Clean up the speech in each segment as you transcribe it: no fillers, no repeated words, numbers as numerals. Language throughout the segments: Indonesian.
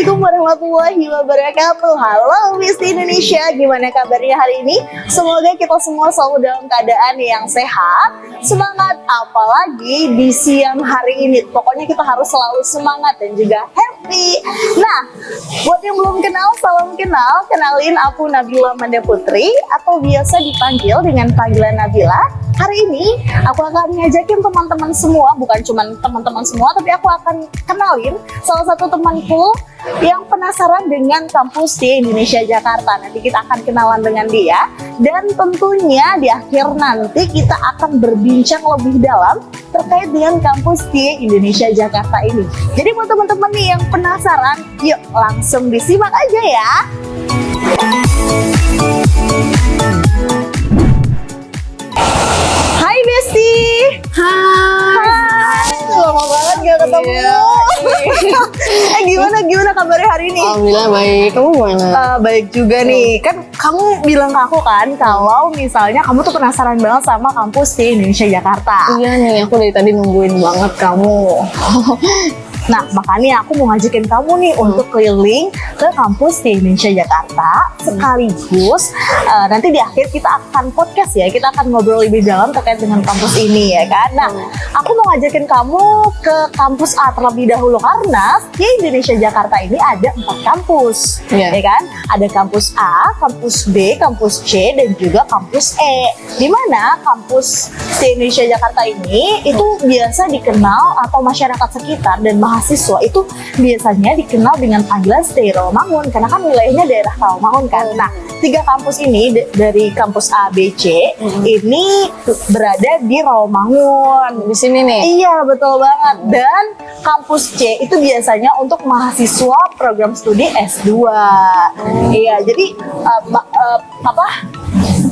Assalamualaikum warahmatullahi wabarakatuh. Halo Miss Indonesia, gimana kabarnya hari ini? Semoga kita semua selalu dalam keadaan yang sehat, semangat, apalagi di siang hari ini. Pokoknya kita harus selalu semangat dan juga happy. Nah, buat yang belum kenal, salam kenal. Kenalin, aku Nabila Manda Putri atau biasa dipanggil dengan panggilan Nabila. Hari ini aku akan ngajakin teman-teman semua, bukan cuma teman-teman semua, tapi aku akan kenalin salah satu temanku yang penasaran dengan kampus di Indonesia Jakarta. Nanti kita akan kenalan dengan dia, dan tentunya di akhir nanti kita akan berbincang lebih dalam terkait dengan kampus di Indonesia Jakarta ini. Jadi buat teman-teman nih yang penasaran, yuk langsung disimak aja ya. Hai Besti. Hai. Lama banget gak ketemu. Gimana kabarnya hari ini? Alhamdulillah baik. Kamu gimana? Baik juga nih. Kan kamu bilang ke aku kan kalau misalnya kamu tuh penasaran banget sama kampus di Indonesia Jakarta. Iya nih, aku dari tadi nungguin banget kamu. Nah, makanya aku mau ngajakin kamu nih untuk keliling ke kampus di Indonesia Jakarta, sekaligus nanti di akhir kita akan podcast ya, kita akan ngobrol lebih dalam terkait dengan kampus ini ya kan. Nah, aku mau ngajakin kamu ke kampus A terlebih dahulu karena di Indonesia Jakarta ini ada 4 kampus, ya kan? Ada kampus A, kampus B, kampus C, dan juga kampus E. Di mana kampus di Indonesia Jakarta ini itu biasa dikenal atau masyarakat sekitar dan mahasiswa itu biasanya dikenal dengan panggilan Stay Rawamangun karena kan wilayahnya daerah Rawamangun kan. Nah, 3 kampus ini dari kampus A, B, C ini berada di Rawamangun. Di sini nih. Iya, betul banget. Dan kampus C itu biasanya untuk mahasiswa program studi S2. Iya, jadi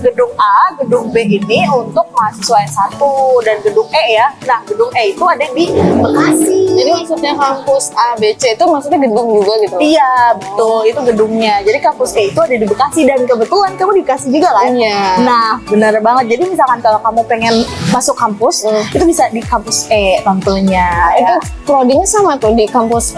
gedung A, gedung B ini untuk mahasiswa S1 dan gedung E ya. Nah, gedung E itu ada di Bekasi. Jadi maksudnya kampus A, B, C itu maksudnya gedung juga gitu? Iya, betul. Itu gedungnya. Jadi kampus E itu ada di Bekasi dan kebetulan kamu di Bekasi juga kan? Iya. Nah, benar banget. Jadi misalkan kalau kamu pengen masuk kampus, itu bisa di kampus E tentunya. Itu prodinya sama tuh di kampus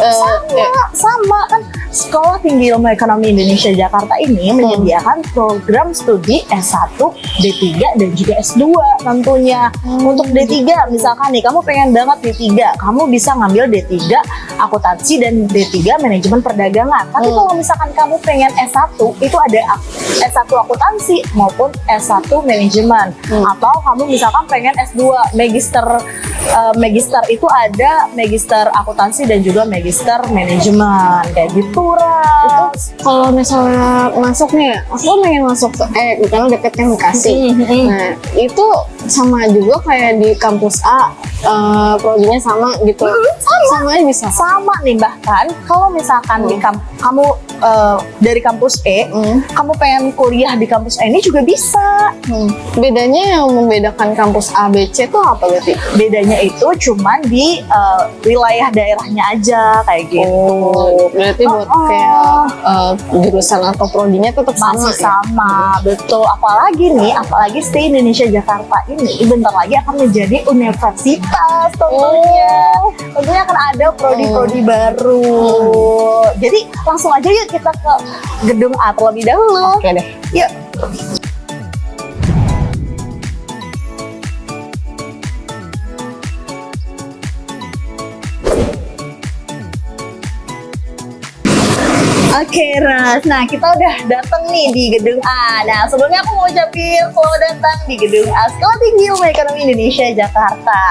sama kan. Sekolah Tinggi Ilmu Ekonomi Indonesia Jakarta ini menyediakan program studi S1, D3, dan juga S2 tentunya. Untuk D3, misalkan nih kamu pengen banget D3, kamu bisa ngambil D3 Akuntansi dan D3 Manajemen Perdagangan. Tapi kalau misalkan kamu pengen S1, itu ada S1 Akuntansi maupun S1 Manajemen. Atau kamu misalkan pengen S2 Magister itu ada Magister Akuntansi dan juga Magister Manajemen kayak gitu. Itu kalau misalnya masuk nih, aku pengen masuk karena deketnya Bekasi. Nah, itu sama juga kayak di kampus A, prodinya sama gitu. Sama aja bisa. Sama nih, bahkan kalau misalkan di kamu dari kampus E, kamu pengen kuliah di kampus E ini juga bisa. Bedanya yang membedakan kampus A, B, C itu apa berarti? Bedanya itu cuman di wilayah daerahnya aja kayak gitu. Berarti buat kayak jurusan atau prodinya tetap sama. Masih sama, betul. Apalagi di Indonesia Jakarta ini bentar lagi akan menjadi universitas tentunya. Tentunya akan ada prodi-prodi baru. Jadi langsung aja yuk kita ke gedung A terlebih dahulu. Oke deh. Yuk. Oke, Ras. Nah, kita udah datang nih di gedung A. Nah, sebelumnya aku mau ucapin selamat datang di gedung A Sekolah Tinggi Ilmu Ekonomi Indonesia Jakarta.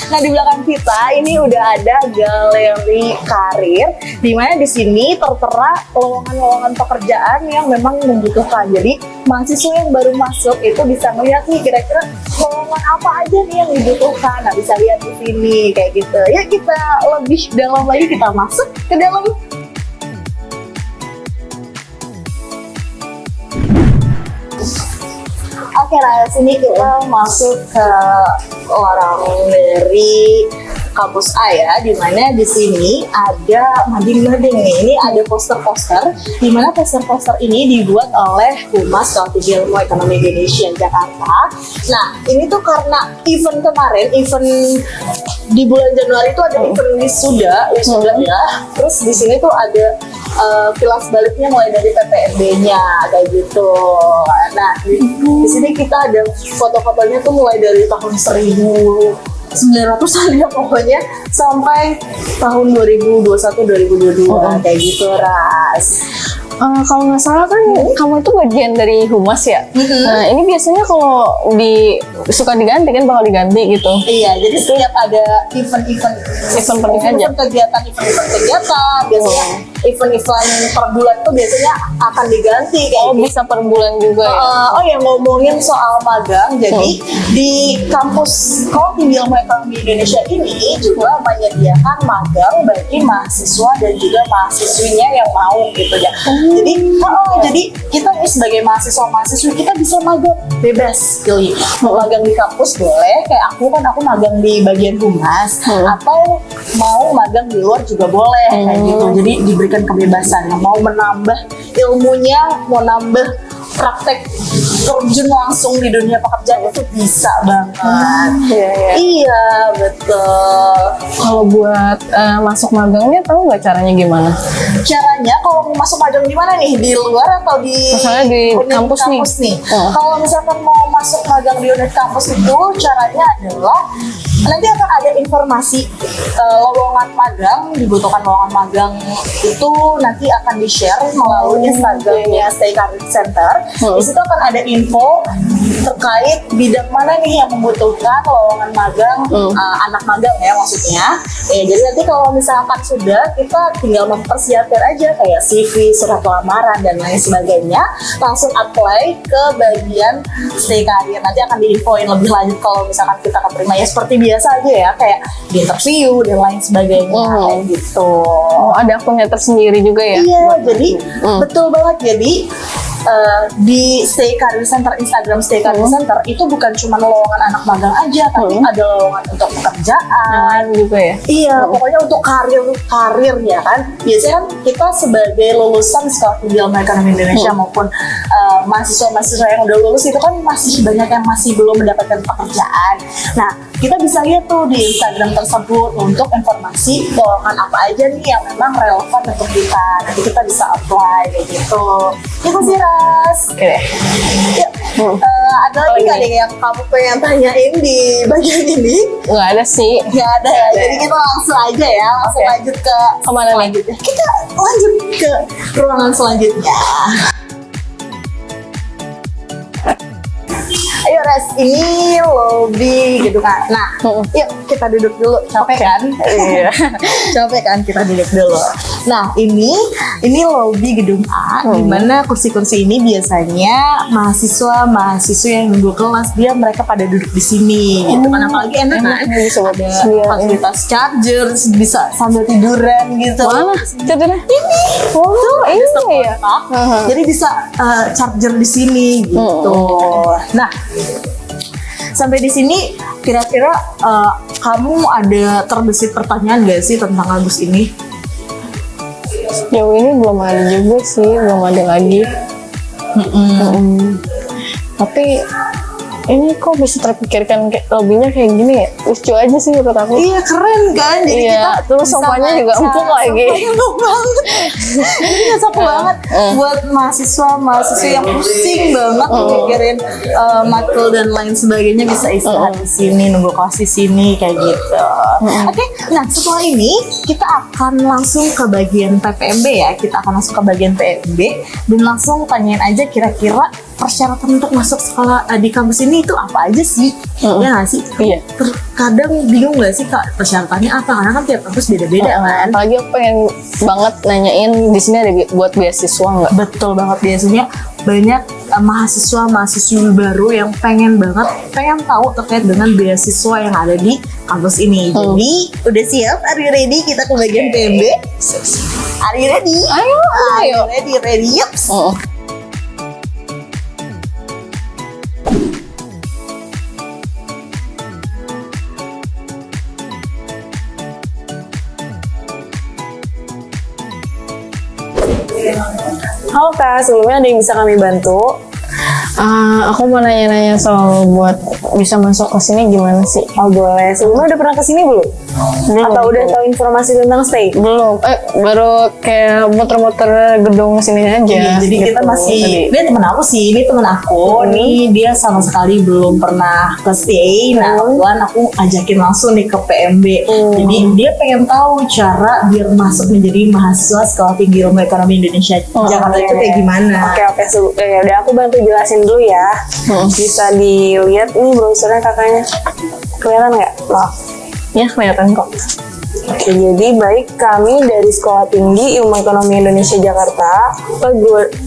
Nah, di belakang kita ini udah ada galeri karir, di mana di sini tertera lowongan-lowongan pekerjaan yang memang membutuhkan. Jadi, mahasiswa yang baru masuk itu bisa melihat nih kira-kira lowongan apa aja nih yang dibutuhkan. Nah, bisa lihat di sini kayak gitu. Ya, kita lebih dalam lagi, kita masuk ke dalam. Oke, nah sini kita masuk ke orang dari kampus A ya, di mana di sini ada mading-mading nih. Ini ada poster-poster, di mana poster-poster ini dibuat oleh Humas Strategi Ilmu Ekonomi Indonesia Jakarta. Nah, ini tuh karena event kemarin, event di bulan Januari itu ada event wisuda ya. Terus di sini tuh ada kilas baliknya mulai dari PPMB-nya kayak gitu. Nah, di sini kita ada foto-fotonya tuh mulai dari tahun 1900-an ya pokoknya sampai tahun 2021-2022 kayak gitu, Ras. Kalau nggak salah kan kamu itu bagian dari humas ya. Nah ini biasanya kalau suka diganti kan, bakal diganti gitu. Iya, jadi setiap ada event-event kegiatan biasanya event-event per bulan tuh biasanya akan diganti kayak gitu. Bisa per bulan juga ya. Oh ya, ngomongin soal magang, jadi di kampus Tinggi Ilmu Ekonomi Indonesia ini juga menyediakan magang bagi mahasiswa dan juga mahasiswinya yang mau gitu ya. Jadi kita nih sebagai mahasiswa-mahasiswi kita bisa magang bebas, pilih mau magang di kampus boleh, kayak aku magang di bagian humas, atau mau magang di luar juga boleh kayak gitu. Jadi diberikan kebebasan, yang mau menambah ilmunya, mau nambah praktek terjun langsung di dunia pekerjaan itu bisa banget. Iya, betul. Kalau buat masuk magangnya tahu nggak caranya gimana? Caranya kalau mau masuk magang di mana nih? Di luar atau di misalnya di kampus nih? Kalau misalkan mau masuk magang di unit kampus itu caranya adalah nanti akan ada informasi lowongan magang, dibutuhkan lowongan magang itu nanti akan di-share melalui Instagramnya Stay Career Center. Di situ akan ada info terkait bidang mana nih yang membutuhkan lowongan magang, anak magang ya maksudnya. Jadi nanti kalau misalkan sudah, kita tinggal mempersiapkan aja kayak CV, surat lamaran dan lain sebagainya, langsung apply ke bagian Stay Career. Nanti akan diinfoin lebih lanjut kalau misalkan kita keterima ya seperti biasa aja ya, kayak di interview dan lain sebagainya kayak gitu. Ada akunnya tersendiri juga ya? Iya, jadi betul banget. Jadi di Stay Career Center, Instagram Stay Career Center itu bukan cuma lowongan anak magang aja, tapi ada lowongan untuk pekerjaan juga ya. Iya, pokoknya untuk karir ya kan. Biasanya kan kita sebagai lulusan Sekolah Tinggi Ilmu Ekonomi Indonesia maupun mahasiswa-mahasiswa yang udah lulus itu kan masih banyak yang masih belum mendapatkan pekerjaan. Nah, kita bisa lihat tuh di Instagram tersebut untuk informasi lowongan apa aja nih yang memang relevan untuk kita. Nanti kita bisa apply kayak gitu. Itu sih, Ras. Oke deh. Yuk. Ada lagi nggak nih yang kamu pengen tanyain di bagian ini? Nggak ada sih. Nggak ada ya. Jadi kita langsung aja ya, lanjut ke kemana nih? Kita lanjut ke ruangan selanjutnya. Ayo Res, ini lobby gedung A. Nah, yuk kita duduk dulu. Capek kan? Iya. Capek kan? Kita duduk dulu. Nah, ini lobby gedung A, di mana kursi-kursi ini biasanya mahasiswa-mahasiswa yang nunggu kelas mereka pada duduk di sini. Gitu kan, apalagi enak kan? Bisa ada fasilitas charger, bisa sambil tiduran gitu. Mana chargernya? Ini. Ini ya. Jadi bisa charger di sini gitu. Nah, sampai di sini kira-kira kamu ada terbesit pertanyaan gak sih tentang Agus ini? Jauh ini belum ada juga sih, belum ada lagi. Tapi ini kok bisa terpikirkan lobbynya kayak gini ya? Lucu aja sih menurut aku. Iya, seren kan? Jadi kita terus sofanya juga empuk lagi. Sofanya empuk banget. Jadi nggak banget buat mahasiswa yang pusing banget mikirin matkul dan lain sebagainya, bisa istirahat di sini, nunggu kelas di sini kayak gitu. Oke, nah setelah ini kita akan langsung ke bagian PPMB ya. Kita akan langsung ke bagian PPMB dan langsung tanyain aja kira-kira persyaratan untuk masuk sekolah di kampus ini itu apa aja sih? Ya nggak sih? Iya. Terkadang bingung nggak sih Kak persyaratannya apa? Karena kan tiap kampus beda-beda kan. Apalagi aku pengen banget nanyain di sini ada buat beasiswa nggak? Betul banget, biasanya banyak mahasiswa-mahasiswi baru yang pengen tahu terkait dengan beasiswa yang ada di kampus ini. Jadi udah siap? Are you ready? Kita ke bagian PMB. Are you ready? Ayo. Ready. Yups. Kak, sebelumnya ada yang bisa kami bantu? Aku mau nanya-nanya soal buat bisa masuk ke sini gimana sih? Oh boleh, sebelumnya udah pernah kesini belum? Atau udah tahu informasi tentang stay? Belum, baru kayak muter-muter gedung sini aja. Iya, jadi kita gitu. masih, Tadi. ini temen aku sih, ini temen aku, nih dia sama sekali belum pernah ke stay. Nah, kebetulan aku ajakin langsung nih ke PMB. Jadi dia pengen tahu cara biar masuk menjadi mahasiswa Sekolah Tinggi Ilmu Ekonomi Indonesia Jakarta itu kayak gimana. Oke, ya udah aku bantu jelasin dulu ya. Bisa dilihat nih brosurnya kakaknya. Kelihatan nggak? Maaf. Ya kelihatan kok. Oke, jadi baik kami dari Sekolah Tinggi Ilmu Ekonomi Indonesia Jakarta,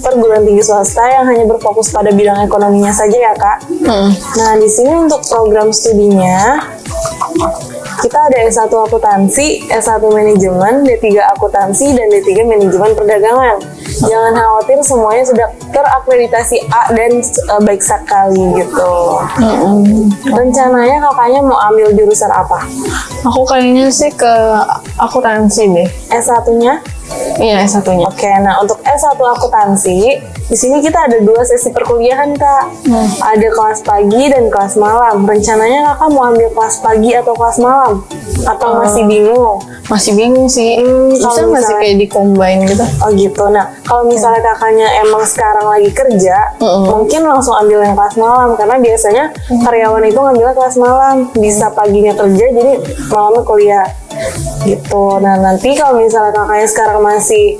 perguruan tinggi swasta yang hanya berfokus pada bidang ekonominya saja ya Kak. Nah di sini untuk program studinya kita ada S1 akuntansi, S1 manajemen, D3 akuntansi, dan D3 manajemen perdagangan. Jangan khawatir, semuanya sudah terakreditasi A dan baik sekali gitu. Rencananya kakaknya mau ambil jurusan apa? Aku kayaknya sih ke akuntansi deh. S1-nya? Iya S1-nya. Oke, nah untuk S1 akuntansi, di sini kita ada 2 sesi perkuliahan Kak. Ada kelas pagi dan kelas malam. Rencananya kakak mau ambil kelas pagi atau kelas malam? Atau masih bingung? Masih bingung sih. Bisa kalau nggak sih misalnya- kayak di-combine gitu? Oh gitu. Nah, kalau misalnya kakaknya emang sekarang lagi kerja, mungkin langsung ambil yang kelas malam karena biasanya karyawan itu ngambilnya kelas malam, bisa paginya kerja jadi malamnya kuliah. Gitu. Nah, nanti kalau misalnya kakaknya sekarang masih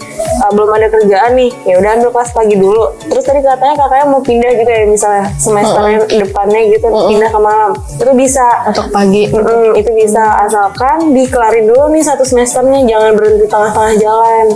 belum ada kerjaan nih, ya udah ambil kelas pagi dulu. Terus tadi katanya kakaknya mau pindah gitu ya, misalnya semesternya depannya gitu pindah ke malam. Itu bisa. Untuk pagi. Itu bisa asalkan dikelarin dulu nih 1 semesternya, jangan berhenti tengah-tengah jalan.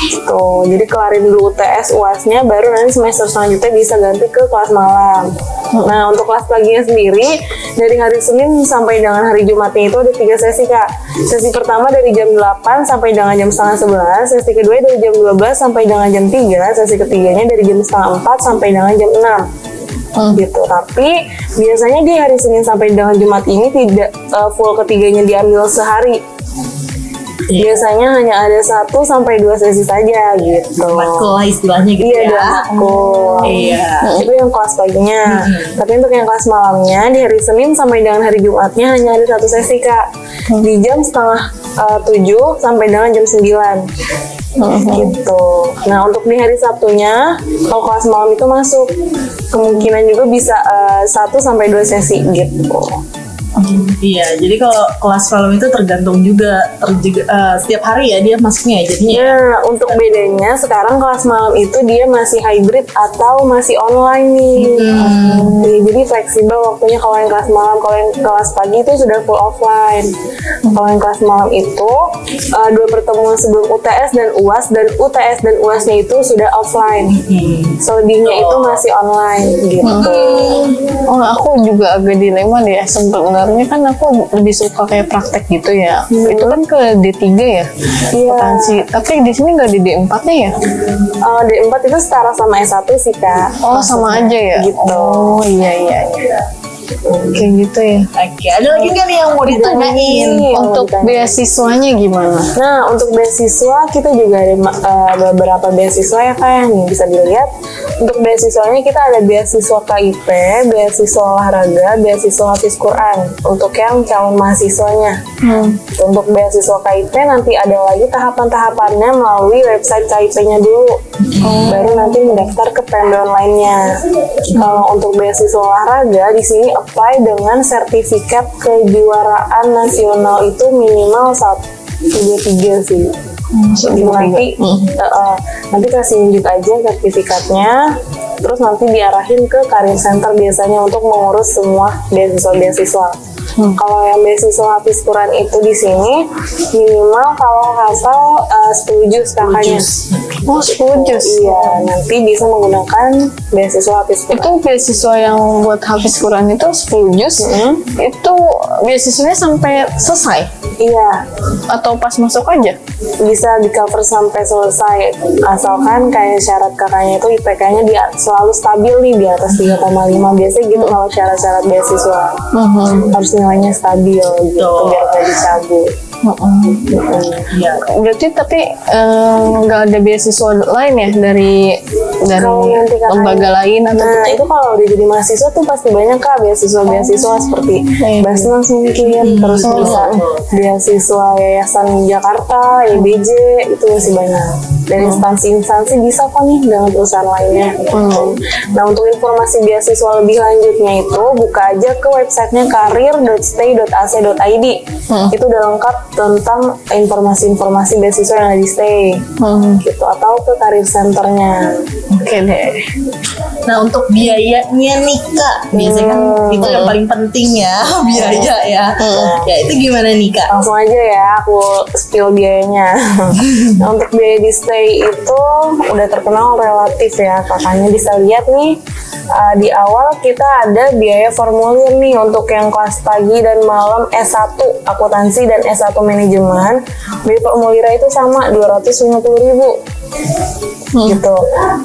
Gitu. Jadi kelarin dulu UTS UAS-nya, baru nanti semester selanjutnya bisa ganti ke kelas malam. Nah, untuk kelas paginya sendiri dari hari Senin sampai dengan hari Jumatnya itu ada 3 sesi Kak. Sesi pertama dari jam 8 sampai dengan jam setengah 11, sesi kedua dari jam 12 sampai dengan jam 3, sesi ketiganya dari jam setengah 4 sampai dengan jam 6. Gitu. Tapi biasanya di hari Senin sampai dengan Jumat ini tidak full ketiganya diambil sehari. Biasanya hanya ada 1 sampai 2 sesi saja gitu. Matkul lah istilahnya gitu Iya, ya. ada matkul. Iya. Itu yang kelas paginya. Tapi untuk yang kelas malamnya di hari Senin sampai dengan hari Jumatnya hanya ada 1 sesi Kak. Di jam setengah 7 sampai dengan jam 9. Gitu. Nah, untuk di hari Sabtunya kalau kelas malam itu masuk, kemungkinan juga bisa 1 sampai 2 sesi gitu. Iya, jadi kalau kelas malam itu tergantung juga setiap hari ya dia masuknya ya jadinya. Nah, untuk bedanya sekarang kelas malam itu dia masih hybrid atau masih online nih. Jadi fleksibel waktunya. Kalau yang kelas malam, kalau yang kelas pagi itu sudah full offline. Kalau yang kelas malam itu 2 pertemuan sebelum UTS dan UAS, dan UTS dan UASnya itu sudah offline. Selebihnya itu masih online gitu. Oh, aku juga agak dilema deh. Sebenarnya kan aku lebih suka kayak praktek gitu ya. Itu kan ke D3 ya, akuntansi. Tapi di sini nggak di D4-nya ya? D4 itu setara sama S1 sih Kak. Oh, sama aja ya? Gitu. Oh, iya. Kayak gitu ya. Oke, ada lagi nggak nih yang mau ditanyain? Untuk beasiswanya gimana? Nah, untuk beasiswa kita juga ada beberapa beasiswa ya Kak, nih bisa dilihat. Untuk beasiswanya kita ada beasiswa KIP, beasiswa olahraga, beasiswa hafiz Quran untuk yang calon mahasiswanya. Untuk beasiswa KIP nanti ada lagi tahapan-tahapannya melalui website KIP-nya dulu. Baru nanti mendaftar ke PMB online-nya. Kalau untuk beasiswa olahraga di sini apply dengan sertifikat kejuaraan nasional itu minimal 1, 2, 3 sih. Nanti kasih unjuk aja sertifikatnya, terus nanti diarahin ke Career Center biasanya untuk mengurus semua beasiswa. Kalau yang beasiswa hafiz Quran itu di sini minimal kalau hafal 10 juz kakaknya. Oh, 10 juz. Iya, nanti bisa menggunakan beasiswa hafiz Quran. Itu beasiswa yang buat hafiz Quran itu 10 juz. Itu beasiswanya sampai selesai Iya, atau pas masuk aja? bisa di cover sampai selesai asalkan kayak syarat kakaknya itu IPK-nya dia selalu stabil nih di atas 3,5 biasanya gitu kalau syarat-syarat beasiswa harus nilainya stabil gitu biar nggak dicabut. Iya. Berarti tapi nggak ada beasiswa lain ya dari Kalau nanti kakaknya- lembaga lain atau Nah itu kalau udah jadi mahasiswa tuh pasti banyak Kak beasiswa seperti Basnas mungkin, terus bisa beasiswa Yayasan Jakarta, YBJ itu masih banyak. Dari instansi-instansi bisa kok nih dengan perusahaan lainnya. Nah untuk informasi beasiswa lebih lanjutnya itu buka aja ke websitenya karir.stay.ac.id. Itu udah lengkap tentang informasi-informasi beasiswa yang ada di Stay gitu, atau ke karir centernya. Oke deh. Nah untuk biayanya nih Kak, biasanya kan itu yang paling penting ya, biaya ya. Ya itu gimana nih Kak? Langsung aja ya aku spill biayanya. Nah, untuk biaya di Stay itu udah terkenal relatif ya, kakaknya bisa lihat nih. Di awal kita ada biaya formulir nih untuk yang kelas pagi dan malam S1 akuntansi dan S1 manajemen. Biaya formulirnya itu sama 250.000 gitu.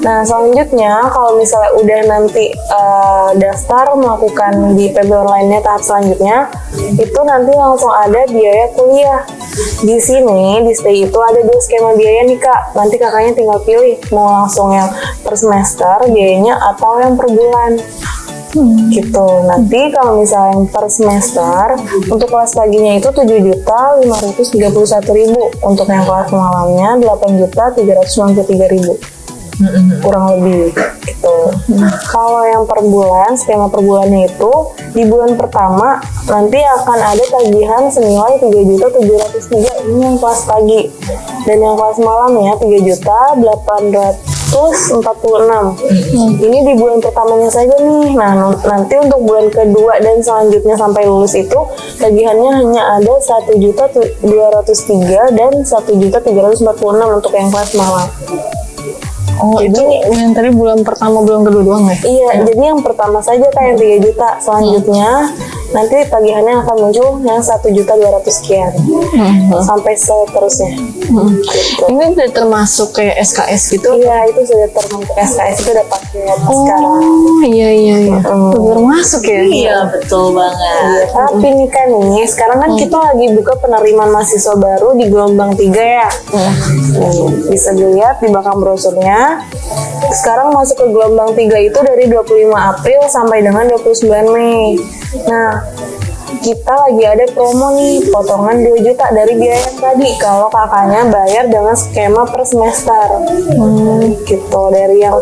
Nah selanjutnya kalau misalnya udah nanti daftar melakukan di PB online-nya tahap selanjutnya, itu nanti langsung ada biaya kuliah. Di sini di Stay itu ada 2 skema biaya nih Kak. Nanti kakaknya tinggal pilih mau langsung yang per semester biayanya atau yang per bulan. Gitu. Nanti kalau misalnya yang per semester untuk kelas paginya itu 7.531.000, untuk yang kelas malamnya 8.393.000 kurang lebih gitu. Kalau yang per bulan, skema per bulannya itu di bulan pertama nanti akan ada tagihan senilai 3.703.000 ini yang kelas pagi, dan yang kelas malam ya 3.846.000. Ini di bulan pertamanya saja nih. Nah nanti untuk bulan kedua dan selanjutnya sampai lulus itu tagihannya hanya ada 1.203 dan 1.346 untuk yang kelas malam. Oh, itu yang tadi bulan pertama, bulan kedua doang ya? Iya, jadi yang pertama saja kayak 3 juta, selanjutnya nanti tagihannya akan muncul yang 1.200.000 sekian, sampai seterusnya. Gitu. Ini udah termasuk kayak SKS gitu? Iya, itu sudah termasuk SKS, itu udah pakai sekarang. Oh iya. Udah termasuk ya? Iya betul banget. Tapi nih kan nih, sekarang kan kita lagi buka penerimaan mahasiswa baru di gelombang 3 ya. Bisa dilihat di belakang brosurnya. Sekarang masuk ke gelombang 3 itu dari 25 April sampai dengan 29 Mei. Nah, kita lagi ada promo nih, potongan 2 juta dari biaya yang tadi kalau kakaknya bayar dengan skema per semester. Gitu, dari yang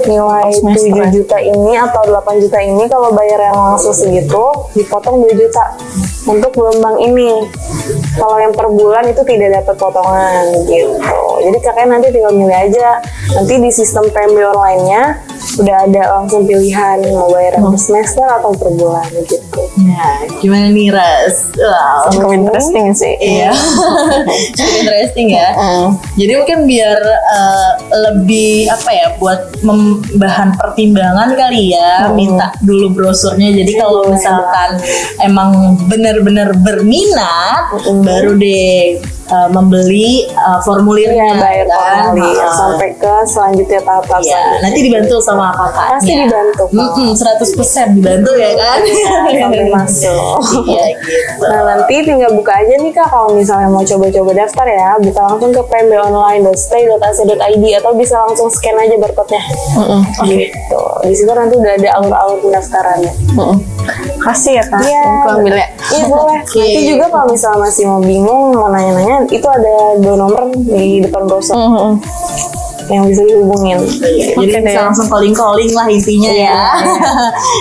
nilai 7 juta ini atau 8 juta ini, kalau bayar yang langsung segitu dipotong 2 juta untuk gelombang ini. Kalau yang per bulan itu tidak dapat potongan gitu. Jadi kakaknya nanti tinggal milih aja. Nanti di sistem PMB online-nya udah ada langsung pilihan mau bayar per semester atau per bulan gitu. Nah, gimana nih Ras? Wow. Cukup interesting sih. Iya, cukup interesting ya. Jadi mungkin biar lebih apa ya, buat bahan pertimbangan kali ya, minta dulu brosurnya. Jadi kalau misalkan emang benar-benar berminat, baru deh membeli formulirnya, Bayar kan? formulir sampai ke selanjutnya tahap-tahap Iya, selanjutnya. nanti dibantu sama kakaknya. Pasti dibantu. 100% dibantu ya kan? Sampai masuk. Iya gitu. Nah nanti tinggal buka aja nih Kak, kalau misalnya mau coba-coba daftar ya, buka langsung ke pmbonline.stay.ac.id atau bisa langsung scan aja barcode-nya. Gitu. Di situ nanti udah ada alur-alur pendaftarannya. Kasih ya Kak, Iya. aku ambil ya. Iya boleh. Nanti juga kalau misalnya masih mau bingung, mau nanya-nanya, itu ada 2 nomor di depan browser yang bisa dihubungin. Jadi bisa langsung calling lah intinya ya.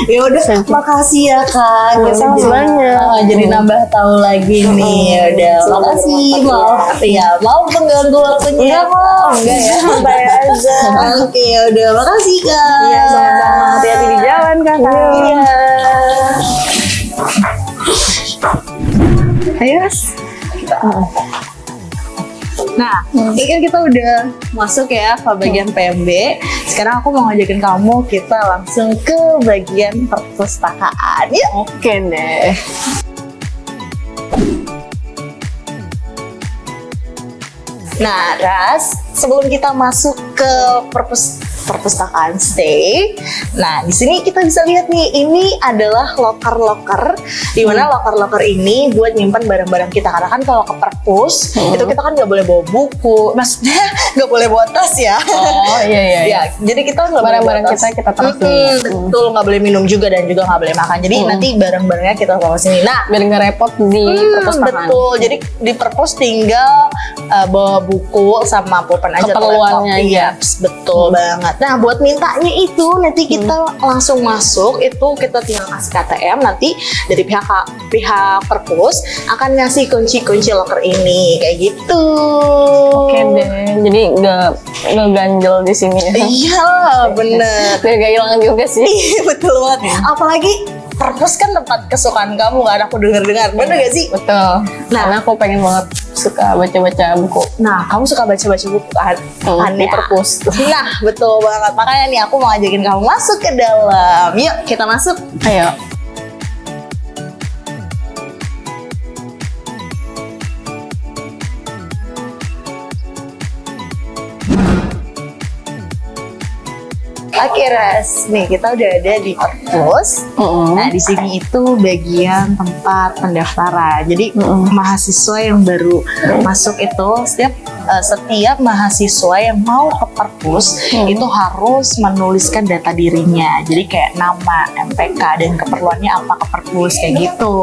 Ya udah, makasih ya Kak. Sama-sama. Jadi banyak. Jadi nambah tahu lagi nih. Ya udah, makasih. Mau mengganggu waktunya? Enggak ya. Santai aja. Oke, ya udah, makasih Kak. Iya sama-sama. Hati-hati di jalan Kakak. Iya. Ayo Mas. Nah, ini kan kita udah masuk ya ke bagian PMB. Sekarang aku mau ngajakin kamu, kita langsung ke bagian perpustakaan. Yuk. Oke deh. Nah, Ras, sebelum kita masuk ke perpustakaan stay, nah di sini kita bisa lihat nih, ini adalah loker-loker, di mana loker-loker ini buat nyimpan barang-barang kita. Karena kan kalau ke perpus itu kita kan nggak boleh bawa buku, maksudnya nggak boleh bawa tas ya. Oh iya. Ya, jadi kita nggak boleh Barang-barang bawa tas. kita taruh sini. Betul, nggak boleh minum juga dan juga nggak boleh makan. Jadi nanti barang-barangnya kita bawa sini. Nah, Biar nggak repot di perpustakaan. betul. Jadi di perpus tinggal bawa buku sama pulpen aja. Keperluannya laptop. Iya, aja. betul banget. Nah, buat mintanya itu nanti kita langsung masuk, itu kita tinggal kasih KTM, nanti dari pihak perpus akan ngasih kunci-kunci loker ini kayak gitu. Oke deh, jadi nggak ganjel di sini ya. Iya, bener. Biar nggak hilang juga sih. Iya, betul banget. Apalagi perpus kan tempat kesukaan kamu kan, aku dengar-dengar. Bener gak sih? Betul. Karena aku pengen banget suka baca-baca buku. Nah, kamu suka baca-baca buku kan? Di perpus. Nah, betul banget. Makanya nih aku mau ngajakin kamu masuk ke dalam. Yuk, kita masuk. Ayo. Oke, Ras. Nih, kita udah ada di perpus. Nah, di sini itu bagian tempat pendaftaran. Jadi, mahasiswa yang baru masuk itu setiap mahasiswa yang mau ke perpus itu harus menuliskan data dirinya. Jadi kayak nama, MPK, dan keperluannya apa ke perpus kayak gitu.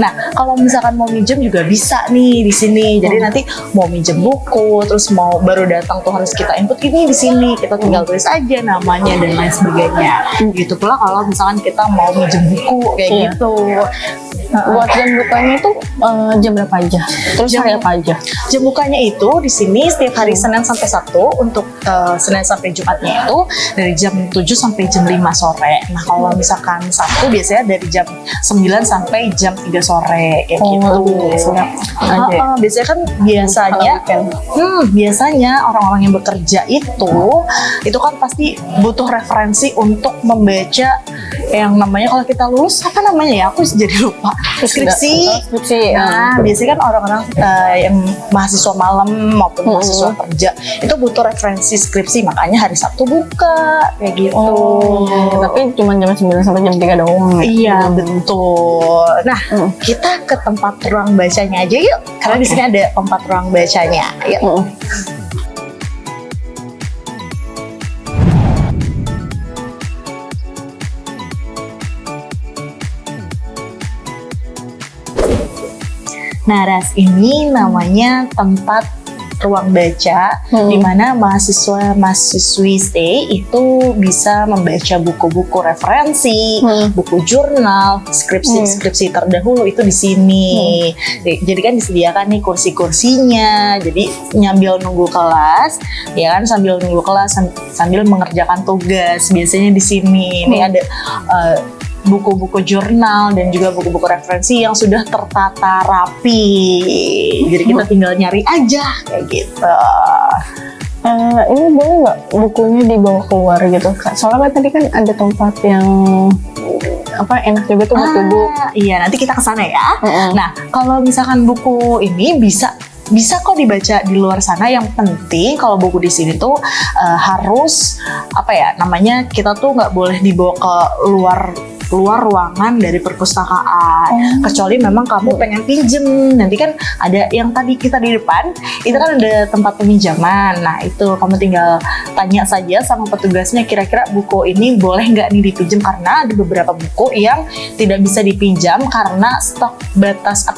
Nah, kalau misalkan mau minjem juga bisa nih di sini. Jadi nanti mau minjem buku, terus mau baru datang tuh harus kita input ini di sini. Kita tinggal tulis aja namanya dan lain sebagainya. Gitu pula kalau misalkan kita mau minjem buku kayak gitu. Buat jam bukanya itu jam berapa aja? Terus hari apa aja? Jam bukanya itu di sini setiap hari Senin sampai Sabtu, untuk Senin sampai Jumatnya itu dari jam 7 sampai jam 5 sore. Nah, kalau misalkan Sabtu biasanya dari jam 9 sampai jam 3 sore kayak gitu. Biasanya kan biasanya orang-orang yang bekerja itu kan pasti butuh referensi untuk membaca yang namanya, kalau kita lulus apa namanya ya? Aku jadi lupa. Skripsi. Nah, biasanya kan orang-orang yang mahasiswa malam maupun mahasiswa kerja itu butuh referensi skripsi, makanya hari Sabtu buka kayak gitu. Tapi cuma jam 9 sampai jam 3 doang. Iya, betul. Nah, kita ke tempat ruang bacanya aja yuk. Karena di sini ada tempat ruang bacanya. Yuk. Nah, Ras, ini namanya tempat ruang baca, di mana mahasiswa-mahasiswi stay itu bisa membaca buku-buku referensi, buku jurnal, skripsi terdahulu itu di sini. Jadi kan disediakan nih kursi-kursinya. Jadi sambil nunggu kelas, ya kan, sambil nunggu kelas sambil mengerjakan tugas. Biasanya di sini ini ada buku-buku jurnal dan juga buku-buku referensi yang sudah tertata rapi. Jadi kita tinggal nyari aja kayak gitu. Ini boleh nggak bukunya dibawa keluar gitu? Soalnya kan tadi kan ada tempat yang enak juga tuh buat duduk. Iya, nanti kita kesana ya. Nah, kalau misalkan buku ini bisa kok dibaca di luar sana. Yang penting kalau buku di sini tuh harus kita tuh nggak boleh dibawa ke luar ruangan dari perpustakaan, kecuali memang kamu pengen pinjem. Nanti kan ada yang tadi kita di depan itu kan ada tempat peminjaman. Nah, itu kamu tinggal tanya saja sama petugasnya, kira-kira buku ini boleh nggak nih dipinjam, karena ada beberapa buku yang tidak bisa dipinjam karena stok batas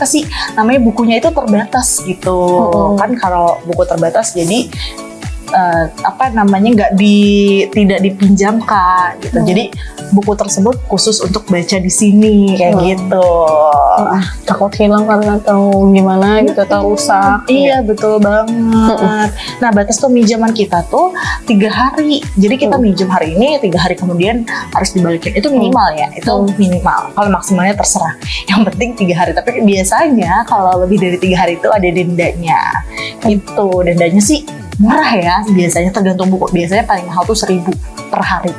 bukunya itu terbatas gitu. Kan kalau buku terbatas jadi tidak dipinjamkan gitu. Jadi buku tersebut khusus untuk baca di sini kayak gitu. Takut hilang karena atau gimana gitu, atau rusak. Iya, betul banget. Nah, batas peminjaman kita tuh 3 hari. Jadi kita minjem hari ini, 3 hari kemudian harus dibalikin. Itu minimal ya, itu minimal. Kalau maksimalnya terserah. Yang penting 3 hari. Tapi biasanya kalau lebih dari 3 hari itu ada dendanya. Gitu, dendanya sih murah ya, biasanya tergantung buku. Biasanya paling mahal tuh 1.000 per hari.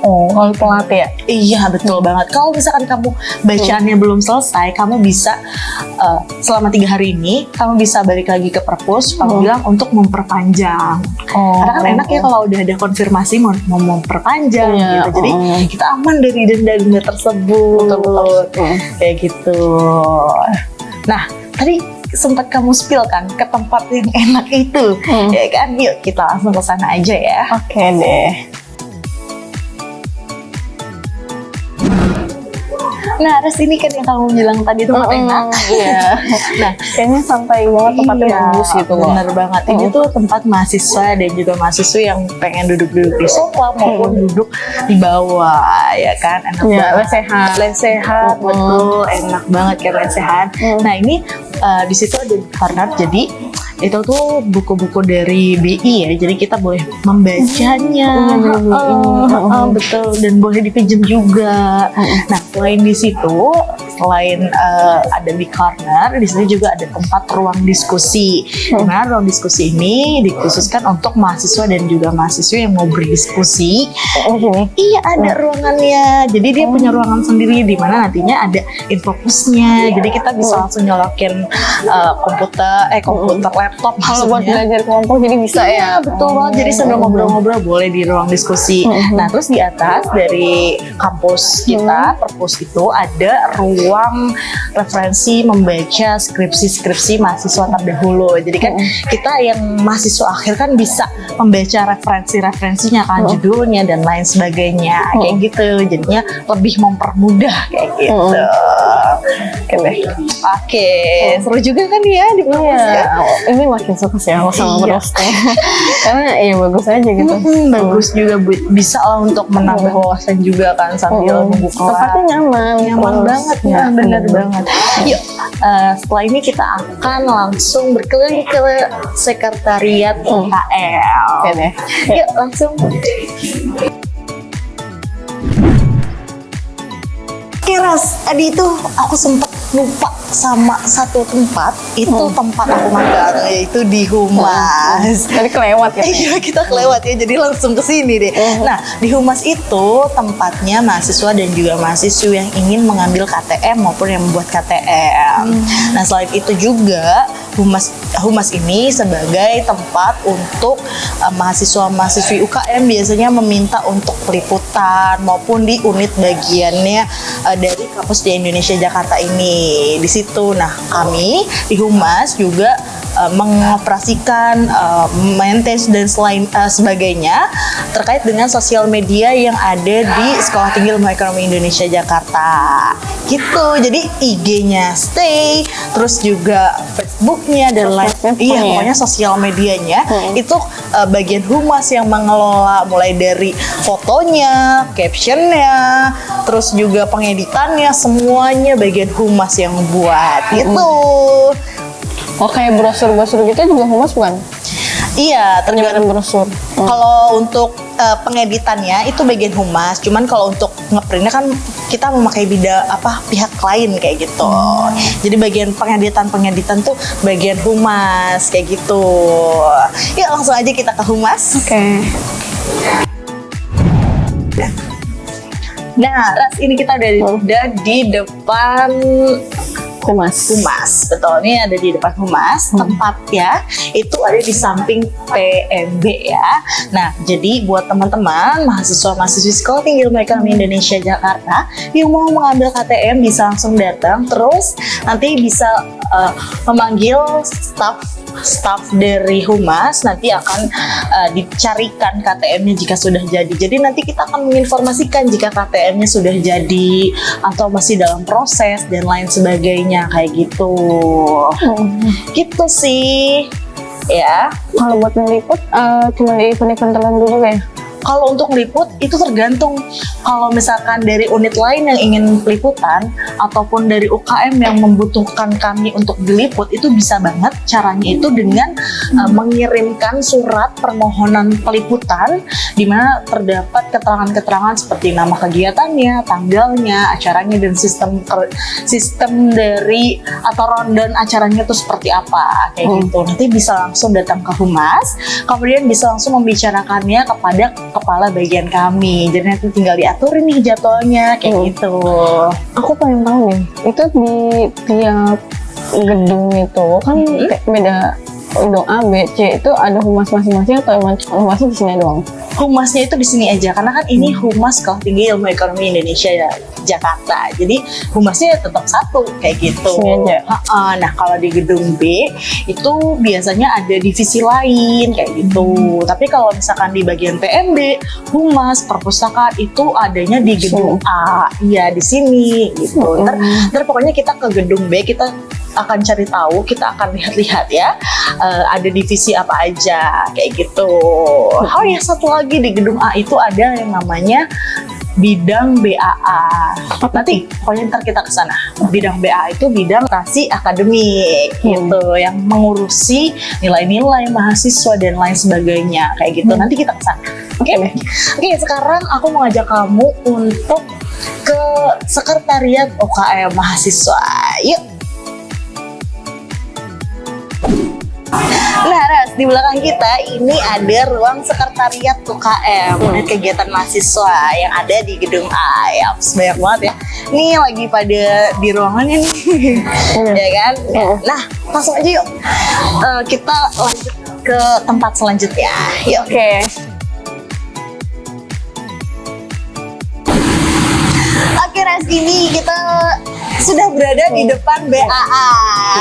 Kalau telat ya? Iya, betul banget. Kalau misalkan kamu bacaannya belum selesai, kamu bisa selama 3 hari ini kamu bisa balik lagi ke perpus. Kamu bilang untuk memperpanjang. Karena kan enak ya kalau udah ada konfirmasi mau memperpanjang gitu. Jadi kita aman dari denda-denda tersebut. Kayak gitu. Nah, tadi sempat kamu spill kan ke tempat yang enak itu, ya kan? Yuk kita langsung ke sana aja ya. Oke deh. Nah, Res, ini kan yang kamu bilang tadi tempat enak. Iya. Nah, Kayaknya santai banget, tempatnya bagus gitu loh. bener banget. Ini tuh tempat mahasiswa dan juga mahasiswa yang pengen duduk-duduk di sofa maupun duduk di bawah, ya kan? Enak banget. Lesehan. Lesehan, betul. Enak banget kan lesehan. Nah, ini di situ ada corner, jadi itu tuh buku-buku dari BI ya, jadi kita boleh membacanya. Betul, dan boleh dipinjam juga. Nah, selain di situ, selain ada di corner, di sini juga ada tempat ruang diskusi. Nah, ruang diskusi ini dikhususkan untuk mahasiswa dan juga mahasiswa yang mau berdiskusi. Iya, ada ruangannya. Jadi dia punya ruangan sendiri di mana nantinya ada infopusnya. Jadi kita bisa langsung nyolokin komputer laptop. Kalau buat belajar kelompok jadi bisa ya. Betul banget. Jadi sambil ngobrol-ngobrol boleh di ruang diskusi. Nah, terus di atas dari kampus kita, perpus itu ada ruang referensi membaca skripsi mahasiswa terdahulu. Jadi kan kita yang mahasiswa akhir kan bisa membaca referensinya kan, judulnya dan lain sebagainya. Kayak gitu. Jadinya lebih mempermudah kayak gitu. Oke, seru juga kan ya di perpus ya. Ini makin suka sih aku sama perpusnya. Karena ya bagus aja gitu. Bagus juga, bisa lah untuk menambah wawasan juga kan sambil nunggu kelas. Tempatnya nyaman Banget ya, bener banget. Yuk, setelah ini kita akan langsung berkeliling ke sekretariat UKM. Oke deh. Yuk langsung. Ras, tadi itu aku sempat lupa sama satu tempat. Itu tempat aku magang, yaitu di Humas. Tadi kelewat ya? Iya, kita kelewat ya, jadi langsung ke sini deh. Nah, di Humas itu tempatnya mahasiswa dan juga mahasiswa yang ingin mengambil KTM maupun yang membuat KTM. Nah, selain itu juga Humas ini sebagai tempat untuk mahasiswa-mahasiswi UKM biasanya meminta untuk peliputan maupun di unit bagiannya dari kampus di Indonesia Jakarta ini. Di situ, nah kami di Humas juga mengoperasikan maintenance dan sebagainya terkait dengan sosial media yang ada di Sekolah Tinggi Ilmu Ekonomi Indonesia Jakarta. Gitu. Jadi IG-nya Stay, terus juga Facebook-nya dan lain. Iya, pokoknya sosial medianya itu bagian Humas yang mengelola, mulai dari fotonya, captionnya, terus juga pengeditannya, semuanya bagian Humas yang buat. Gitu. Oh, kayak brosur-brosur gitu juga Humas bukan? Iya, tergantung brosur. Kalau untuk pengeditannya itu bagian Humas, cuman kalau untuk ngeprintnya kan kita memakai pihak lain kayak gitu. Jadi bagian pengeditan tuh bagian Humas kayak gitu. Yuk langsung aja kita ke Humas. Oke. Nah, Ras, ini kita udah di depan Humas. Betul, ini ada di depan Humas. Tempatnya itu ada di samping PMB ya. Nah, jadi buat teman-teman mahasiswa-mahasiswi Sekolah Tinggi Ilmu Ekonomi Indonesia Jakarta yang mau mengambil KTM bisa langsung datang. Terus nanti bisa memanggil staff dari Humas, nanti akan dicarikan KTM-nya jika sudah jadi. Jadi nanti kita akan menginformasikan jika KTM-nya sudah jadi atau masih dalam proses dan lain sebagainya kayak gitu. Gitu sih. Ya. Kalau buat meliput cuma di event-event tertentu juga ya? Kalau untuk meliput itu tergantung. Kalau misalkan dari unit lain yang ingin peliputan ataupun dari UKM yang membutuhkan kami untuk diliput, itu bisa banget caranya itu dengan mengirimkan surat permohonan peliputan di mana terdapat keterangan-keterangan seperti nama kegiatannya, tanggalnya, acaranya, dan sistem dari atau rundown acaranya itu seperti apa kayak gitu. Nanti bisa langsung datang ke Humas, kemudian bisa langsung membicarakannya kepada kepala bagian kami. Jadi nanti tinggal diatur nih jadwalnya kayak gitu. Aku pengen tahu nih, itu di tiap gedung itu kan beda, gedung A, B, C itu ada humas masing-masing atau emang cuma humasnya di sini doang? Humasnya itu di sini aja karena kan ini Humas Sekolah Tinggi Ilmu Ekonomi Indonesia ya, Jakarta. Jadi humasnya tetap satu kayak gitu. Sini aja. Nah kalau di gedung B itu biasanya ada divisi lain kayak gitu. Tapi kalau misalkan di bagian PMB, humas perpustakaan itu adanya di gedung A. Iya di sini gitu. Ntar pokoknya kita ke gedung B, kita akan cari tahu, kita akan lihat-lihat ya ada divisi apa aja kayak gitu. Oh ya satu lagi di gedung A itu ada yang namanya bidang BAA. Nanti pokoknya ntar kita ke sana. Bidang BAA itu bidang prestasi akademik gitu, yang mengurusi nilai-nilai mahasiswa dan lain sebagainya kayak gitu. Nanti kita ke sana. Oke. Sekarang aku mau ngajak kamu untuk ke sekretariat OKM mahasiswa. Yuk. Nah, Ras, di belakang kita ini ada ruang sekretariat UKM, kegiatan mahasiswa yang ada di gedung A. Ya, banyak banget ya. Nih lagi pada di ruangannya nih, ya kan? Nah, langsung aja yuk. Kita lanjut ke tempat selanjutnya. Yuk. Oke. Oke, Ras, ini kita sudah berada di depan BAA,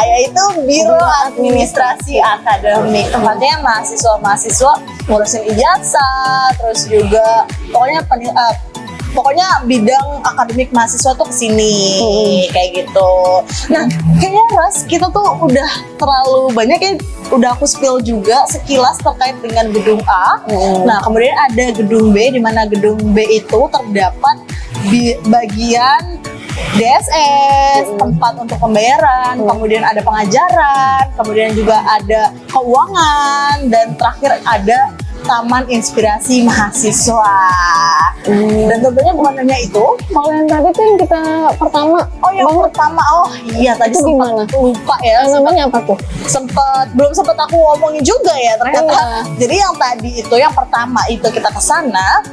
yaitu Biro Administrasi Akademik. Tempatnya mahasiswa-mahasiswa ngurusin ijazah, terus juga pokoknya bidang akademik mahasiswa tuh kesini kayak gitu. Nah, kayaknya Ras, kita tuh udah terlalu banyak ya, udah aku spill juga sekilas terkait dengan gedung A. Nah, kemudian ada gedung B, di mana gedung B itu terdapat di bagian DSS, tempat untuk pembayaran, kemudian ada pengajaran, kemudian juga ada keuangan, dan terakhir ada Taman Inspirasi Mahasiswa. Dan tentunya bukan hanya itu. Kalau yang tadi tuh yang kita pertama. Oh yang pertama, oh iya tadi itu sempat gimana? lupa ya. Namanya apa tuh? Belum sempat aku ngomongin juga ya ternyata. Jadi yang tadi itu, yang pertama itu kita ke sana.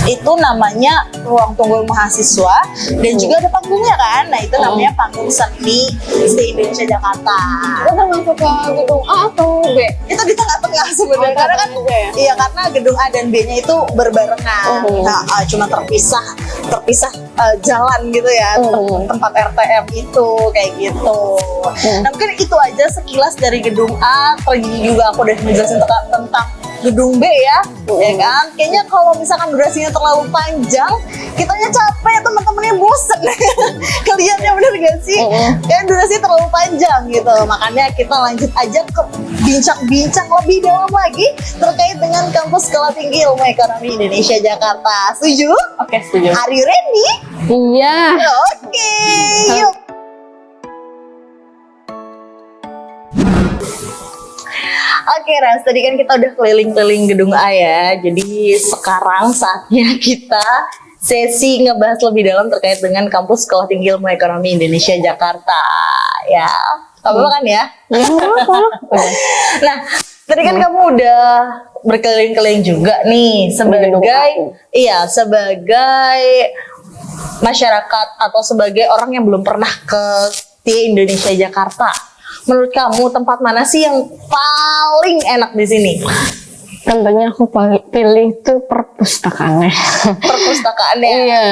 Itu namanya ruang tunggu mahasiswa dan juga ada panggungnya kan. Nah itu namanya panggung seni Indonesia Jakarta. Itu termasuk ke gedung A atau B? Itu di tengah-tengah sebenarnya karena kan iya, karena gedung A dan B-nya itu berbarengan. Nah, cuma terpisah jalan gitu ya, tempat RTM itu kayak gitu. Nah mungkin itu aja sekilas dari gedung A. Tadi juga aku udah menjelaskan tentang gedung B ya kan. Kayaknya kalau misalkan durasinya terlalu panjang, kitanya capek, teman-temannya bosen. Kaliannya bener gak sih? Kan durasinya terlalu panjang gitu. Makanya kita lanjut aja ke bincang-bincang lebih dalam lagi terkait dengan Kampus Sekolah Tinggi Ilmu Ekonomi Indonesia Jakarta. Setuju? Oke, setuju. Are you ready? Iya. Oke, yuk. Oke Ras, tadi kan kita udah keliling-keliling gedung A ya. Jadi sekarang saatnya kita sesi ngebahas lebih dalam terkait dengan Kampus Sekolah Tinggi Ilmu Ekonomi Indonesia Jakarta. Ya, apa-apa kan ya? Nah, tadi kan kamu udah berkeliling-keliling juga nih sebagai masyarakat atau sebagai orang yang belum pernah ke Indonesia Jakarta. Menurut kamu tempat mana sih yang paling enak di sini? Tentunya aku pilih itu perpustakaannya. Perpustakaannya? Iya,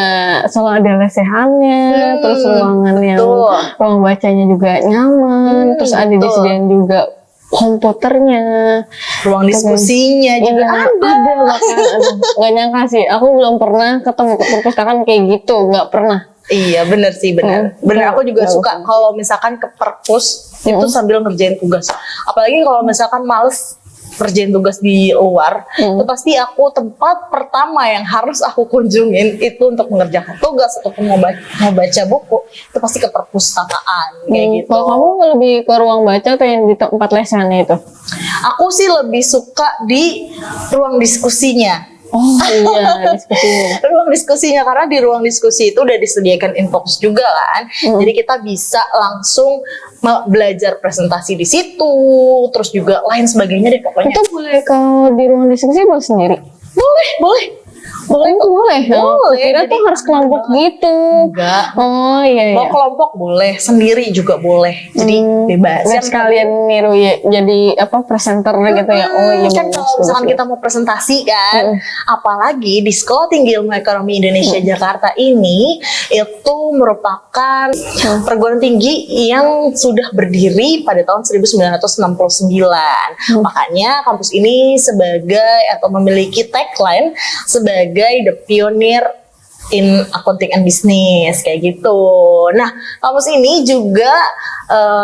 soalnya ada lesehannya, terus ruangan yang ruang bacanya juga nyaman, terus ada disediain juga komputernya, ruang diskusinya juga ada bahkan. Nggak nyangka sih, aku belum pernah ketemu perpustakaan kayak gitu, nggak pernah. Iya bener sih, bener aku juga suka kalau misalkan ke perpus itu sambil ngerjain tugas, apalagi kalau misalkan males kerjain tugas di luar, itu pasti aku tempat pertama yang harus aku kunjungin itu untuk mengerjakan tugas ataupun mau baca buku, itu pasti ke perpustakaan kayak gitu. Kalau kamu lebih ke ruang baca atau yang di tempat lesannya itu? Aku sih lebih suka di ruang diskusinya. Oh iya, diskusinya. Ruang diskusinya, karena di ruang diskusi itu udah disediakan inbox juga kan. Jadi kita bisa langsung belajar presentasi di situ, terus juga lain sebagainya deh pokoknya. Itu boleh kalau di ruang diskusi boleh sendiri? Boleh. Boleh, boleh. Boleh, Kira jadi tuh harus kelompok gitu. Enggak. Oh iya, Mau iya. kelompok boleh, sendiri juga boleh. Jadi bebas. Biar sekalian niru ya, jadi apa presenter gitu ya. Oh iya, Kan bagus, kalau misalkan bagus. kita mau presentasi kan, apalagi di Sekolah Tinggi Ilmu Ekonomi Indonesia Jakarta ini itu merupakan perguruan tinggi yang sudah berdiri pada tahun 1969. Makanya kampus ini sebagai atau memiliki tagline sebagai the pioneer in accounting and business kayak gitu. Nah, kampus ini juga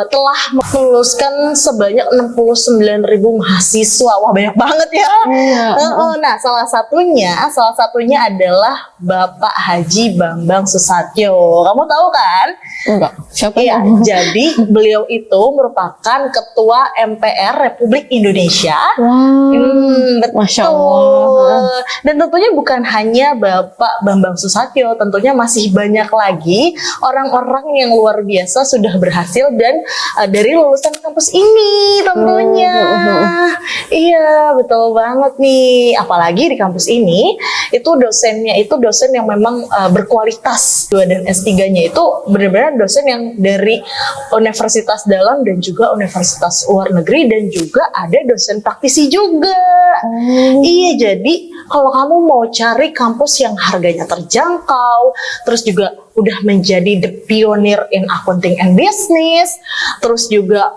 telah meluluskan sebanyak 69.000 mahasiswa. Wah, banyak banget ya. Iya. Nah, salah satunya adalah Bapak Haji Bambang Susatyo. Kamu tahu kan? Enggak. Siapa Iya, tuh? jadi beliau itu merupakan Ketua MPR Republik Indonesia. Wah. Betul. Masya Allah. Dan tentunya bukan hanya Bapak Bambang Susatyo, tentunya masih banyak lagi orang-orang yang luar biasa sudah berhasil dan dari lulusan kampus ini tentunya. Iya, betul banget nih. Apalagi di kampus ini, itu dosennya itu dosen yang memang berkualitas. Dan S3-nya itu benar-benar dosen yang dari universitas dalam dan juga universitas luar negeri, dan juga ada dosen praktisi juga. Iya, jadi kalau kamu mau cari kampus yang harganya terjangkau, terus juga udah menjadi the pioneer in accounting and business, terus juga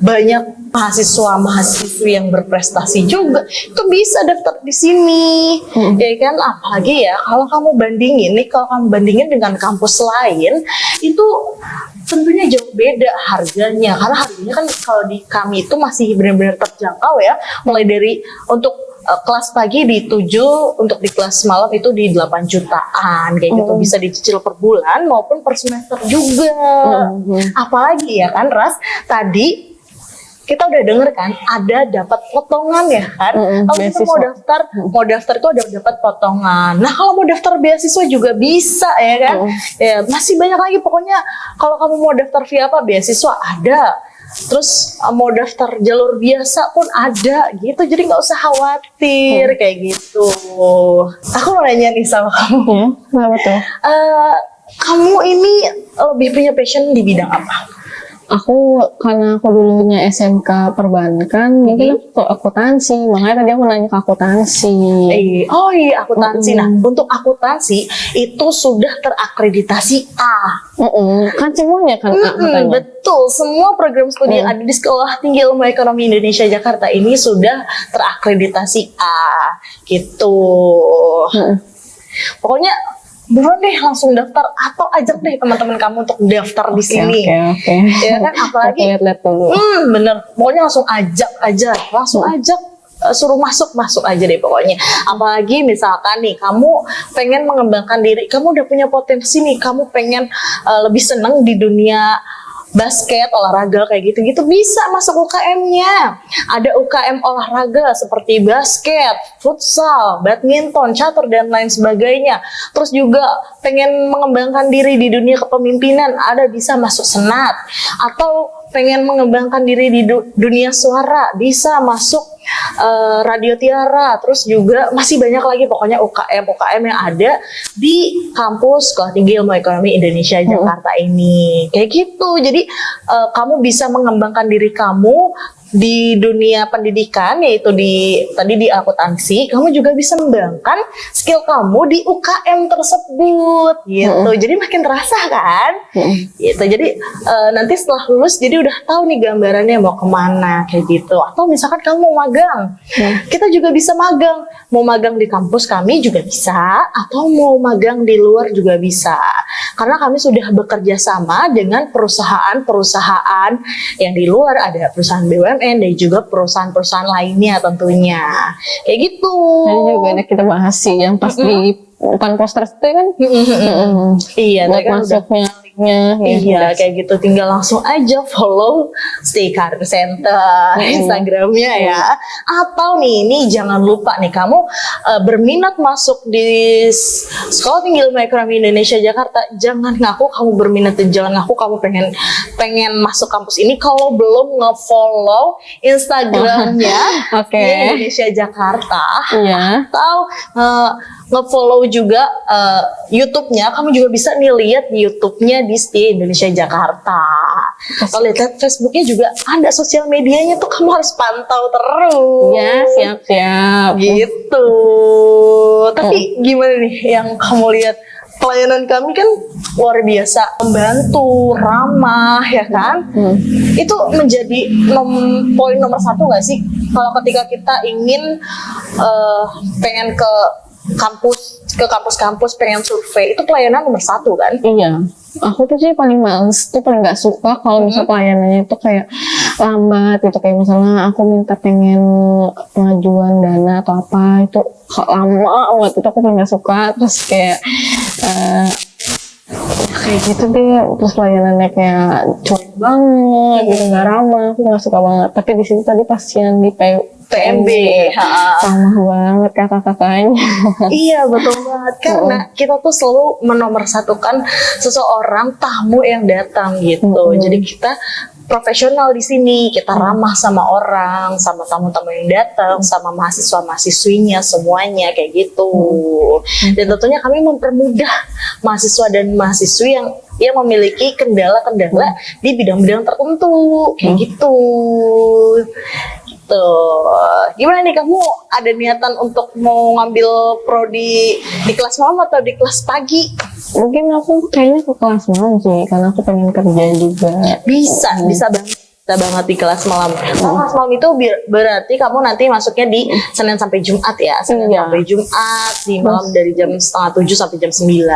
banyak mahasiswa-mahasiswi yang berprestasi juga, itu bisa daftar di sini. Ya kan, apalagi ya kalau kamu bandingin dengan kampus lain, itu tentunya jauh beda harganya, karena harganya kan kalau di kami itu masih benar-benar terjangkau ya, mulai dari untuk kelas pagi di 7, untuk di kelas malam itu di 8 jutaan kayak gitu, bisa dicicil per bulan maupun per semester juga. Apalagi ya kan Ras, tadi kita udah denger kan ada dapat potongan ya kan. Kalau kita mau daftar itu ada dapat potongan. Nah, kalau mau daftar beasiswa juga bisa ya kan. Ya, masih banyak lagi pokoknya. Kalau kamu mau daftar via apa, beasiswa ada. Terus mau daftar jalur biasa pun ada gitu, jadi nggak usah khawatir kayak gitu. Aku mau nanya nih sama kamu, Kenapa tuh? kamu ini lebih punya passion di bidang apa? Aku karena aku dulunya SMK perbankan, mungkin aku akuntansi, makanya tadi aku nanya ke akuntansi. Oh iya, akuntansi. Nah, untuk akuntansi itu sudah terakreditasi A. Kan semuanya kan A katanya. Betul, semua program studi yang ada di Sekolah Tinggi Ilmu Ekonomi Indonesia Jakarta ini sudah terakreditasi A gitu. Pokoknya buruan deh langsung daftar, atau ajak deh teman-teman kamu untuk daftar di sini. Oke. Ya kan, apalagi lihat dulu. bener, pokoknya langsung ajak aja, suruh masuk aja deh pokoknya. Apalagi misalkan nih kamu pengen mengembangkan diri, kamu udah punya potensi nih, kamu pengen lebih seneng di dunia basket, olahraga kayak gitu-gitu, bisa masuk UKM-nya. Ada UKM olahraga seperti basket, futsal, badminton, catur, dan lain sebagainya. Terus juga pengen mengembangkan diri di dunia kepemimpinan, ada bisa masuk senat. Atau pengen mengembangkan diri di dunia suara, bisa masuk Radio Tiara. Terus juga masih banyak lagi pokoknya UKM yang ada di kampus Sekolah Tinggi Ilmu Ekonomi Indonesia Jakarta ini kayak gitu. Jadi kamu bisa mengembangkan diri kamu di dunia pendidikan, yaitu tadi di akuntansi. Kamu juga bisa mengembangkan skill kamu di UKM tersebut gitu. Jadi makin terasa kan gitu. Jadi nanti setelah lulus jadi udah tahu nih gambarannya mau kemana kayak gitu. Atau misalkan kamu mau magang, kita juga bisa magang. Mau magang di kampus kami juga bisa, atau mau magang di luar juga bisa, karena kami sudah bekerja sama dengan perusahaan-perusahaan yang di luar. Ada perusahaan BUMN dan juga perusahaan-perusahaan lainnya tentunya kayak gitu. Tadi juga ada kita bahas sih yang pas di depan poster itu kan. Iya, buat kan masuknya linknya. Iya, kayak gitu. Tinggal langsung aja follow Stay Career Center Instagramnya ya. Atau nih jangan lupa nih, kamu berminat masuk di Sekolah Tinggi Ilmu Ekonomi Indonesia Jakarta, jangan ngaku kamu berminat dan jangan ngaku kamu pengen masuk kampus ini kalau belum nge-follow Instagramnya Oke. Indonesia Jakarta. Iya. Atau nge-follow juga YouTube-nya, kamu juga bisa nih lihat di YouTube-nya di Setia Indonesia Jakarta. Kalau lihat Facebook-nya juga ada sosial medianya tuh, kamu harus pantau terus. Ya, siap-siap. Gitu. Tapi gimana nih yang kamu lihat? Pelayanan kami kan luar biasa, membantu, ramah, ya kan? Itu menjadi poin nomor satu nggak sih? Kalau ketika kita ingin pengen ke kampus-kampus pengen survei, itu pelayanan nomor satu kan? Iya, aku tuh sih paling males, tuh paling nggak suka kalau misalnya pelayanannya itu kayak lambat gitu. Kayak misalnya aku minta pengen pengajuan dana atau apa, itu lama banget, itu aku paling nggak suka. Terus kayak kayak gitu deh, terus pelayanannya kayak cuek banget gitu, nggak ramah, aku nggak suka banget. Tapi di sini tadi pasien di PMB ramah banget kakak-kakaknya. Iya betul banget, karena kita tuh selalu menomorsatukan seseorang tamu yang datang gitu. Jadi kita profesional di sini, kita ramah sama orang, sama tamu-tamu yang datang, sama mahasiswa-mahasiswinya semuanya kayak gitu. Dan tentunya kami mempermudah mahasiswa dan mahasiswi yang memiliki kendala-kendala di bidang-bidang tertentu kayak gitu. Gimana nih, kamu ada niatan untuk mau ngambil prodi di kelas malam atau di kelas pagi? Mungkin aku kayaknya ke kelas malam sih, karena aku pengen kerja juga. Bisa banget di kelas malam. Kelas malam itu berarti kamu nanti masuknya di Senin sampai Jumat ya. Senin sampai Jumat di malam dari jam 6:30 sampai jam 9.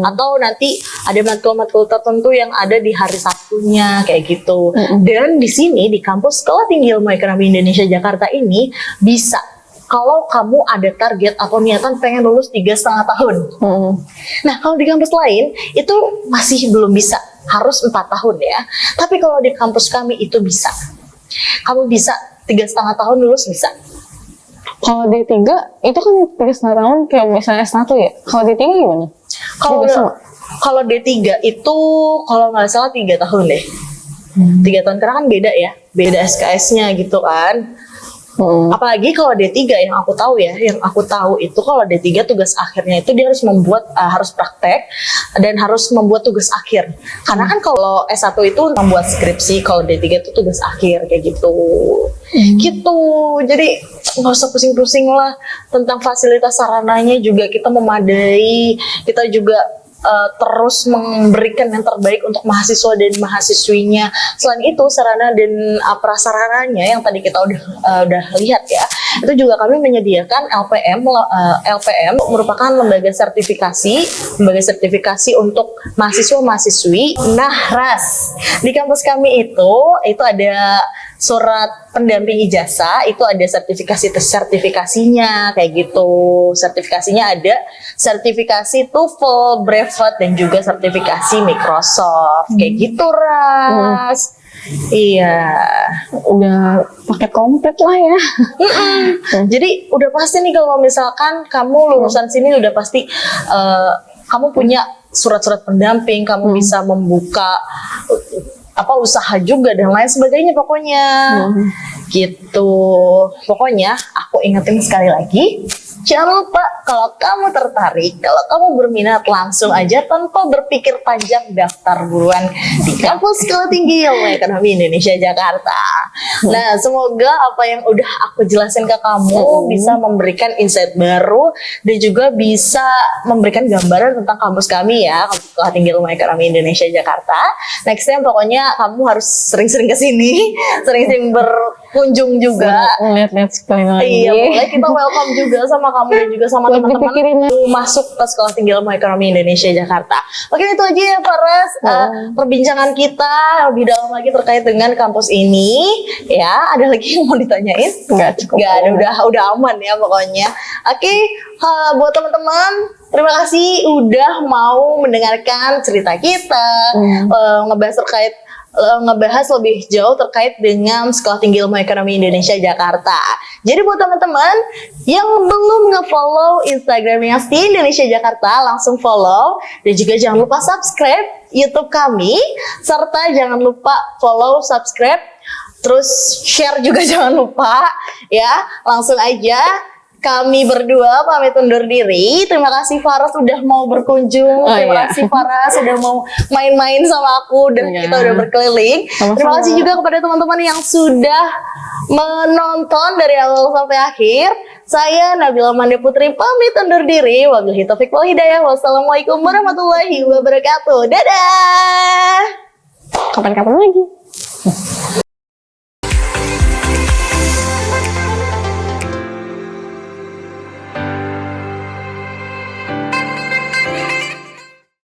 Atau nanti ada matkul-matkul tertentu yang ada di hari Sabtunya kayak gitu. Dan di sini di kampus Sekolah Tinggi Ilmu Ekonomi Indonesia Jakarta ini bisa, kalau kamu ada target atau niatan pengen lulus 3,5 tahun. Nah, kalau di kampus lain itu masih belum bisa, harus 4 tahun ya. Tapi kalau di kampus kami itu bisa. Kamu bisa 3,5 tahun lulus bisa. Kalau D3 itu kan 3,5 tahun kayak misalnya S1 ya. Kalau D3 gimana? Kalau D3 itu kalau nggak salah 3 tahun deh. 3 tahun, karena kan beda ya. Beda SKS-nya gitu kan. Apalagi kalau D3 yang aku tahu itu kalau D3 tugas akhirnya itu dia harus membuat harus praktek dan harus membuat tugas akhir. Karena kan kalau S1 itu membuat skripsi, kalau D3 itu tugas akhir kayak gitu. Gitu. Jadi nggak usah pusing-pusing lah tentang fasilitas sarananya, juga kita memadai, kita juga terus memberikan yang terbaik untuk mahasiswa dan mahasiswinya. Selain itu, sarana dan prasarananya yang tadi kita udah lihat ya, itu juga kami menyediakan LPM. LPM merupakan lembaga sertifikasi untuk mahasiswa-mahasiswi. Nah, Ras, di kampus kami itu ada surat pendamping ijazah, itu ada sertifikasinya kayak gitu. Sertifikasinya ada sertifikasi TOEFL, brevet, dan juga sertifikasi Microsoft kayak gitu, Ras. Iya, udah pakai komplit lah ya. Jadi udah pasti nih kalau misalkan kamu lulusan sini udah pasti kamu punya surat-surat pendamping, kamu bisa membuka usaha juga dan lain sebagainya pokoknya. Gitu. Pokoknya aku ingetin sekali lagi, jangan lupa kalau kamu tertarik, kalau kamu berminat, langsung aja tanpa berpikir panjang daftar buruan di kampus Sekolah Tinggi Ilmu Ekonomi Indonesia Jakarta. Nah, semoga apa yang udah aku jelasin ke kamu bisa memberikan insight baru dan juga bisa memberikan gambaran tentang kampus kami ya, Kampus Sekolah Tinggi Ilmu Ekonomi Indonesia Jakarta. Next time pokoknya kamu harus sering-sering kesini, sering-sering berkunjung juga. Lihat-lihat sekali lagi. Iya, boleh kita welcome juga sama kamu dan juga sama teman-teman masuk ke Sekolah Tinggi Ilmu Ekonomi Indonesia Jakarta. Oke, itu aja ya Faras, perbincangan kita lebih dalam lagi terkait dengan kampus ini. Ya, ada lagi yang mau ditanyain? Enggak, cukup. Enggak ada, udah aman ya pokoknya. Oke, buat teman-teman, terima kasih udah mau mendengarkan cerita kita, ngebahas lebih jauh terkait dengan Sekolah Tinggi Ilmu Ekonomi Indonesia Jakarta. Jadi buat teman-teman yang belum nge-follow Instagramnya Setia Indonesia Jakarta, langsung follow. Dan juga jangan lupa subscribe YouTube kami, serta jangan lupa follow, subscribe, terus share juga jangan lupa ya. Langsung aja kami berdua pamit undur diri. Terima kasih Farah sudah mau berkunjung. Terima kasih Farah sudah mau main-main sama aku dan kita udah berkeliling. Sama-sama. Terima kasih juga kepada teman-teman yang sudah menonton dari awal sampai akhir. Saya Nabila Mande Putri pamit undur diri. Wabillahi taufiq wal hidayah. Wassalamualaikum warahmatullahi wabarakatuh. Dadah. Kapan-kapan lagi.